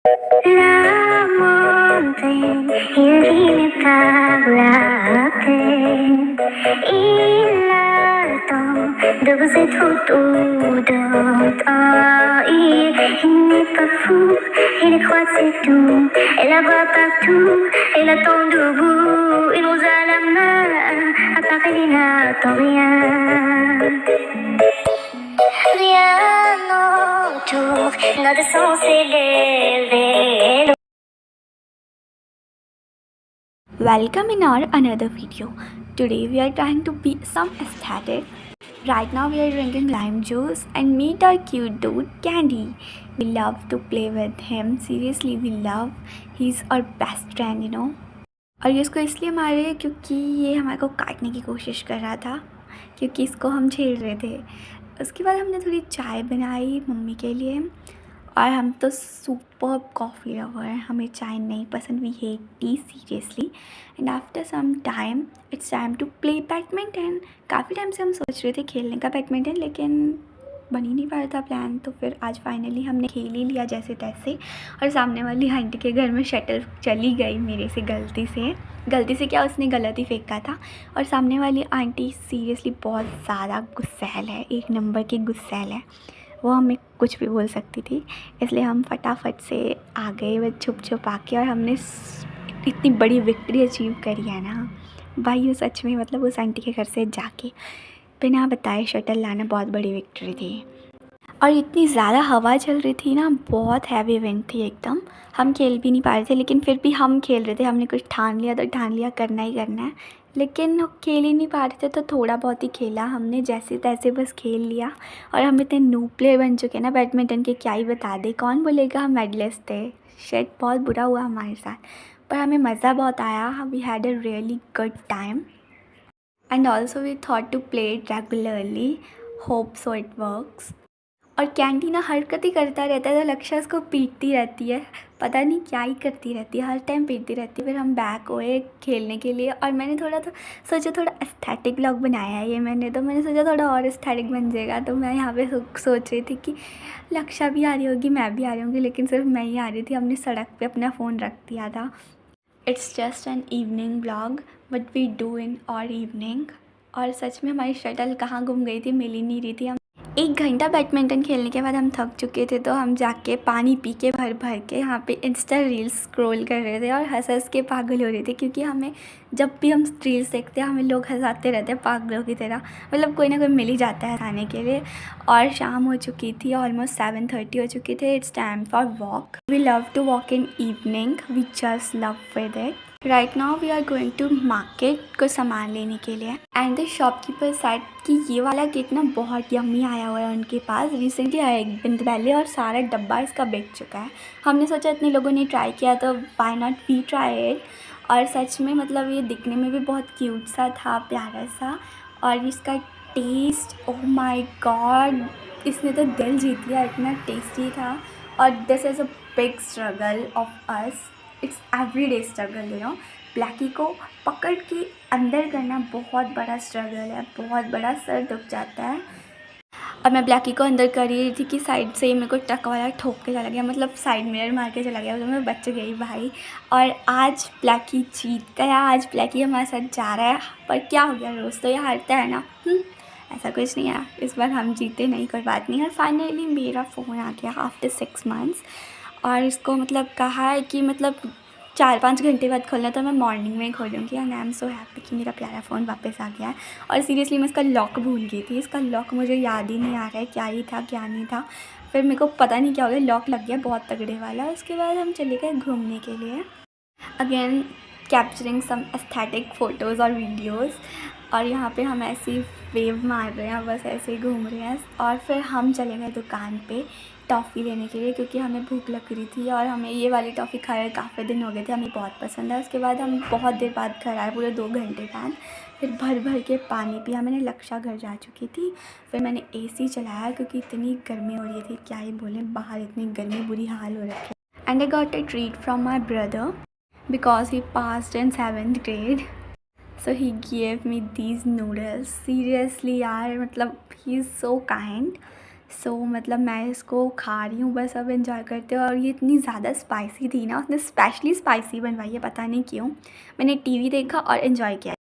La montagne, il ineffable, il attend de vous être autour d'un temps. Il n'est pas fou, il croit c'est tout, et la voit partout, il attend debout, il nous a la main, à part il n'attend rien. Rien autour, notre sens élevé. Welcome in our another video. Today we are trying to be some aesthetic. Right now we are drinking lime juice and meet our cute dude Candy. We love to play with him. Seriously, we love. He's our best friend, you know. और ये इसको इसलिए मार रहे हैं क्योंकि ये हमारे को काटने की कोशिश कर रहा था, क्योंकि इसको हम छेड़ रहे थे। उसके बाद हमने थोड़ी चाय बनाई मम्मी के लिए, और हम तो सुपर कॉफ़ी लवर हैं, हमें चाय नहीं पसंद, we hate tea seriously. And after some time it's time to play badminton. काफ़ी टाइम से हम सोच रहे थे खेलने का बैडमिंटन, लेकिन बन ही नहीं पा रहा था प्लान, तो फिर आज फाइनली हमने खेल ही लिया जैसे तैसे। और सामने वाली आंटी के घर में शटल चली गई मेरे से गलती से क्या, उसने गलत ही फेंका था। और सामने वाली आंटी सीरियसली बहुत ज़्यादा गुस्सैल है, एक नंबर की गुस्सैल है। वो हमें कुछ भी बोल सकती थी, इसलिए हम फटाफट से आ गए वो छुप आके, और हमने इतनी बड़ी विक्ट्री अचीव करी है ना भाई। ये सच में मतलब उस आंटी के घर से जाके बिना बताए शटल लाना बहुत बड़ी विक्ट्री थी। और इतनी ज़्यादा हवा चल रही थी ना, बहुत हैवी विंड थी एकदम, हम खेल भी नहीं पा रहे थे, लेकिन फिर भी हम खेल रहे थे। हमने कुछ ठान लिया करना ही करना है, लेकिन खेल ही नहीं पा रहे थे, तो थोड़ा बहुत ही खेला हमने, जैसे तैसे बस खेल लिया। और हम इतने नूब प्लेयर बन चुके हैं ना बैडमिंटन के, क्या ही बता दें, कौन बोलेगा हम मेडलिस्ट थे। शायद बहुत बुरा हुआ हमारे साथ, पर हमें मज़ा बहुत आया। We had a really good time and also we thought to play it regularly, hope so it works. और कैंडी ना हरकत ही करता रहता है, तो लक्ष्य उसको पीटती रहती है, पता नहीं क्या ही करती रहती है, हर टाइम पीटती रहती है। फिर हम बैक हुए खेलने के लिए, और मैंने सोचा थोड़ा एस्थेटिक व्लॉग बनाया है ये मैंने सोचा थोड़ा और एस्थेटिक बन जाएगा। तो मैं यहाँ पे सोच रही थी कि लक्ष्य भी आ रही होगी, मैं भी आ रही होंगी, लेकिन सिर्फ मैं ही आ रही थी। हमने सड़क पे अपना फ़ोन रख दिया था। It's just an evening vlog but we do in our evening. और सच में हमारी शटल कहाँ गुम गई थी, मिल ही नहीं रही थी। हम 1 घंटा बैडमिंटन खेलने के बाद हम थक चुके थे, तो हम जाके पानी पी के भर के यहाँ पे इंस्टा रील्स स्क्रॉल कर रहे थे और हंस के पागल हो रहे थे, क्योंकि हमें जब भी हम रील्स देखते हैं हमें लोग हंसाते रहते हैं पागलों की तरह, मतलब कोई ना कोई मिल ही जाता है हंसाने के लिए। और शाम हो चुकी थी, ऑलमोस्ट 7:30 हो चुकी थे। It's time for walk. We love to walk in evening, we just love with it. Right now we are going to market कुछ सामान लेने के लिए, एंड द शॉपकीपर सेड कि ये वाला केक ना बहुत यम्मी आया हुआ है उनके पास, रिसेंटली आया 1 दिन पहले, और सारा डब्बा इसका बिक चुका है। हमने सोचा इतने लोगों ने ट्राई किया तो why not we try it. और सच में मतलब ये दिखने में भी बहुत क्यूट सा था, प्यारा सा, और इसका टेस्ट, ओह माय गॉड, इसने तो दिल जीत लिया, इतना टेस्टी था। और this is a big struggle of us, it's everyday struggle, you know. Blackie को पकड़ के अंदर करना बहुत बड़ा स्ट्रगल है, बहुत बड़ा, सर दुख जाता है। और मैं ब्लैकी को अंदर कर ही रही थी कि साइड से ही मेरे को ट्रक वाला ठोक के चला गया, मतलब साइड मिरर मार के चला गया, तो मैं बच गई भाई। और आज ब्लैकी जीत गया, आज ब्लैकी हमारे साथ जा रहा है। पर क्या हो गया, रोज़ तो ये हारता है ना। ऐसा कुछ नहीं है, इस बार हम जीते नहीं, कोई बात नहीं। और फाइनली मेरा फ़ोन आ गया आफ्टर 6 मंथ्स, और इसको मतलब कहा है कि मतलब 4-5 घंटे बाद खोलना, तो मैं मॉर्निंग में ही खोलूँगी। And I am so happy कि मेरा प्यारा फ़ोन वापस आ गया है। और सीरियसली मैं इसका लॉक भूल गई थी, इसका लॉक मुझे याद ही नहीं आ रहा है क्या ही था क्या नहीं था। फिर मेरे को पता नहीं क्या हो गया, लॉक लग गया बहुत तगड़े वाला। उसके बाद हम चले गए घूमने के लिए, अगेन कैप्चरिंग सम एस्थेटिक फ़ोटोज़ और वीडियोज़। और यहाँ पे हम ऐसे ही वेव मार रहे हैं, बस ऐसे ही घूम रहे हैं। और फिर हम चले गए दुकान पे टॉफ़ी लेने के लिए, क्योंकि हमें भूख लग रही थी, और हमें ये वाली टॉफ़ी खाए काफ़ी दिन हो गए थे, हमें बहुत पसंद है। उसके बाद हम बहुत देर बाद घर आए, पूरे 2 घंटे बाद। फिर भर के पानी पिया मैंने, लक्ष्य घर जा चुकी थी। फिर मैंने AC चलाया, क्योंकि इतनी गर्मी हो रही थी, क्या ही बोलें, बाहर इतनी गर्मी, बुरी हाल हो रखी है। And I got a treat from my brother because he passed in 7th grade, so he gave me these noodles. Seriously यार, मतलब he is so kind, मतलब मैं इसको खा रही हूँ बस अब एंजॉय करते हुए। और ये इतनी ज़्यादा स्पाइसी थी ना, उसने स्पेशली स्पाइसी बनवाई है, पता नहीं क्यों। मैंने टीवी देखा और एंजॉय किया।